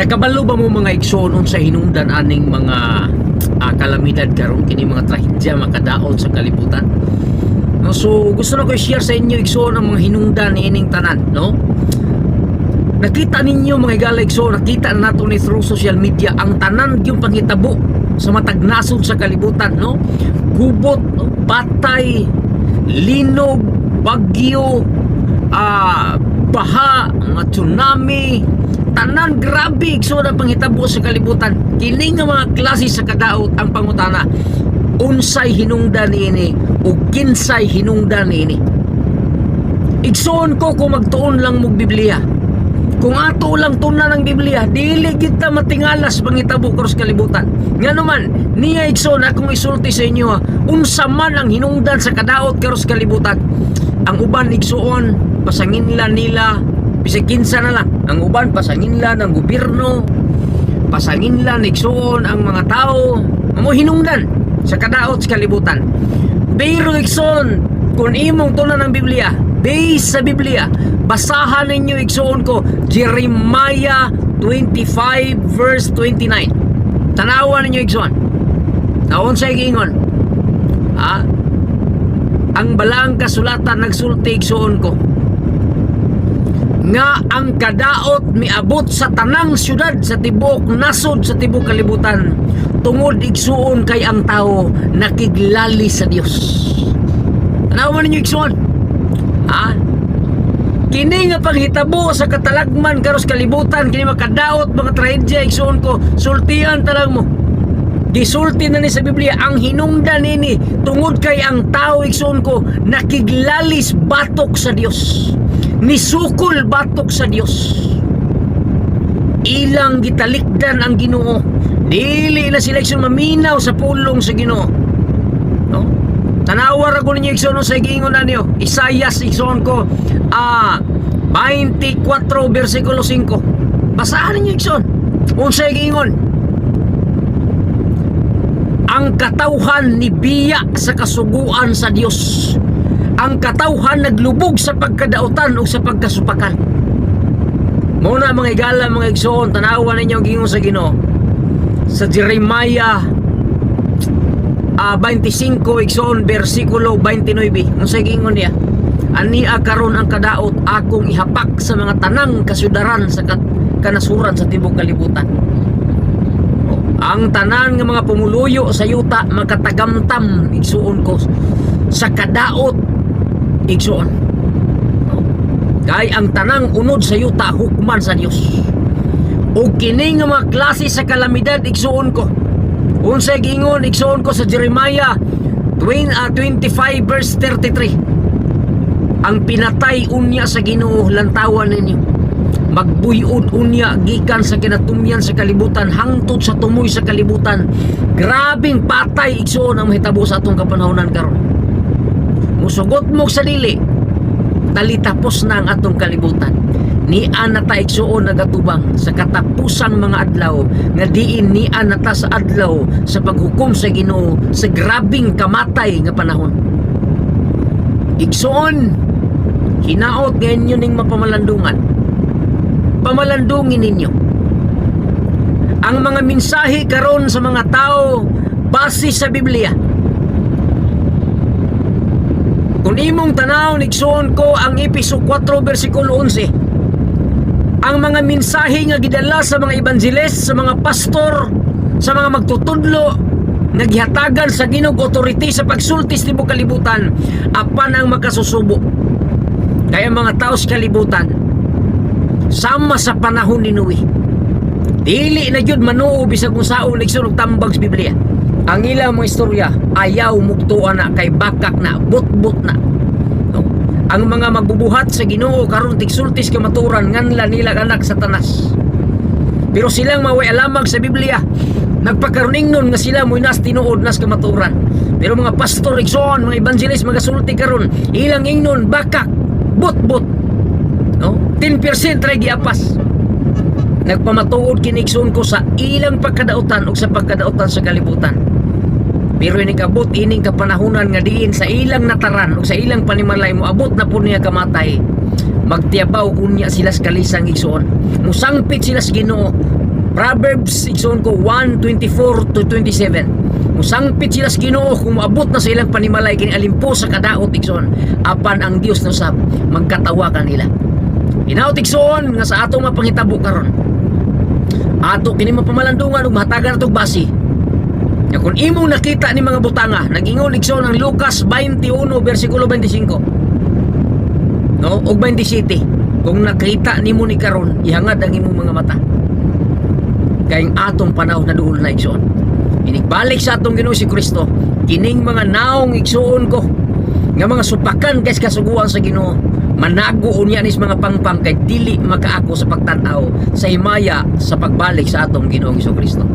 Nakabalo ba mo mga igsoon sa hinungdan aning mga kalamidad karon, kini mga trahedya makadaot sa kalibutan? No, so gusto na ko i-share sa inyo igsoon ang mga hinungdan niining tanan, no? Nakita ninyo mga igala igsoon, nakita na nato ni through social media ang tanan yung panghitabo sa matag nasod sa kalibutan, no? Gubot, no? Patay, linog, bagyo, baha, mga tsunami, tanan grabe igsoon ang panghitabo sa kalibutan. Kini nga mga klase sa kadaot ang pangutana, unsay hinungdan niini o kinsay hinungdan niini. Igsoon ko kung magtuon lang mog Biblia, kung ato lang tunan ng Biblia, dili kita matingalas panghitabo karon sa kalibutan. Nga naman niya igsoon akong isulti sa inyo, unsa man ang hinungdan sa kadaot karon sa kalibutan. Ang uban igsoon pasanginlan nila bisag kinsa na lang, ang uban pasanginlan ng gobyerno, pasanginlan igsoon ang mga tao, amo hinungdan sa kadaot sa kalibutan. Pero igsoon kung imong tunan ng Biblia, based sa Biblia, basahan ninyo igsoon ko Jeremiah 25 verse 29. Tanawan ninyo igsoon. Naon sa giingon? Ang balaang kasulatan nagsulti igsoon ko nga ang kadaot miabot sa tanang syudad sa tibuok nasod sa tibuok kalibutan tungod igsuon kay ang tao nakiglali sa Dios. Tanawan ninyo igsuon. Kini nga panghitabo sa katalagman karos kalibutan, kini makadaot mga trahedya igsuon ko, sultian talang mo. Gisulti na ni sa Biblia ang hinungdan nini tungod kay ang tao igsuon ko nakiglalis batok sa Dios. Nisukol batok sa Dios. Ilang gitalikdan ang Ginoo. Dili na sila igsoon maminaw sa pulong sa Ginoo. No? Tanawar ako ninyo igsoon sa giingon na niyo. Isaias igsoon ko 24 versikulo 5. Basahan ninyo igsoon. Unsay giingon? Ang katawhan ni biya sa kasuguan sa Dios. Ang katawhan naglubog sa pagkadaotan o sa pagkasupakan. Muna mga igala, mga igsoon, tanawan ninyo ang gingon sa Ginoo sa Jeremiah 25 igsoon versikulo 29. Ang sa gingon niya, ania karon ang kadaot akong ihapak sa mga tanang kasudaran sa kanasuran sa tibuok kalibutan. Ang tanan nga mga pumuluyo sa yuta makatagamtam igsuon ko sa kadaot igsuon. Kay ang tanang unod sa yuta hukman sa Dios. O kini nga mga klase sa kalamidad igsuon ko. Unsay gingon igsuon ko sa Jeremiah 25 verse 33. Ang pinatay unya sa Ginoo lantawan ninyo. Magbuyod unya gikan sa kinatumyan sa kalibutan hangtod sa tumoy sa kalibutan. Grabing patay igsoon ang mahitabo sa atong kapanahonan karon. Musugot mo sa dili, talitapos na ang atong kalibutan. Ni anata igsoon nagatubang sa katapusang mga adlaw nga diin ni anata sa adlaw sa paghukom sa Ginoo sa grabing kamatay nga panahon. Igsoon hinaot ganyo ning mapamalandungan. Pamalandungin ninyo ang mga mensahe karon sa mga tao base sa Biblia. Kung imong tanaw nigsuon ko ang Epeso 4 versikulo 11, ang mga mensahe nga gidala sa mga evangelist, sa mga pastor, sa mga magtutudlo, naghihatagan sa Ginoo authority sa pagsulti sa tibuok kalibutan apan ang makasusubo. Kaya mga tao sa kalibutan sama sa panahon ni Noe, dili na jud manuo bisag kung saon nagsunog tambag sa Biblia. Ang ilang mga istorya ayaw muktuan na kay bakak na butbut na, no? Ang mga magbubuhat sa Ginoo karon tigsultis kamaturan nganla nila anak Satanas. Pero silang maway alamag sa Biblia nagpakaruning nun nga sila mo'y nas tinuod nas kamaturan. Pero mga pastor igsoon, mga evangelist magasulti karon ilang ingnon bakak butbut, no? 10% ray giapas. Nagpamatuod kinigsoon ko sa ilang pagkadaotan o sa pagkadaotan sa kalibutan. Pero inikabot ining kapanahunan nga diin sa ilang nataran o sa ilang panimalay mo abot na po niya kamatay. Magtiyabaw unya sila sa kalisang igsoon. Musangpit sila sa Ginoo. Proverbs igsoon ko 1:24 to 27. Musangpit sila sa Ginoo kung moabot na sa ilang panimalay kini alimpo sa kadaot igsoon, apan ang Dios na usab magkatawagan nila. Hinaut igsoon nga sa ato mapangitabo karon. Ato kini mapamalandungan ug mahatagan natog basi. Ya kung imong nakita ni mga butanga, nag-ingon igsoon ang Lucas 21 bersikulo 25. No, og 27. Kung nakita nimo ni karon, ihangad ang imong mga mata. Kayong atong panahon na duol na igsoon. Inigbalik sa atong Ginoo si Kristo, kining mga naong igsuon ko nga mga supakan kay kasuguan sa Ginoo, manago unya nis mga pangpang kay dili makaako sa pagtan-aw sa himaya sa pagbalik sa atong Ginoong Kristo.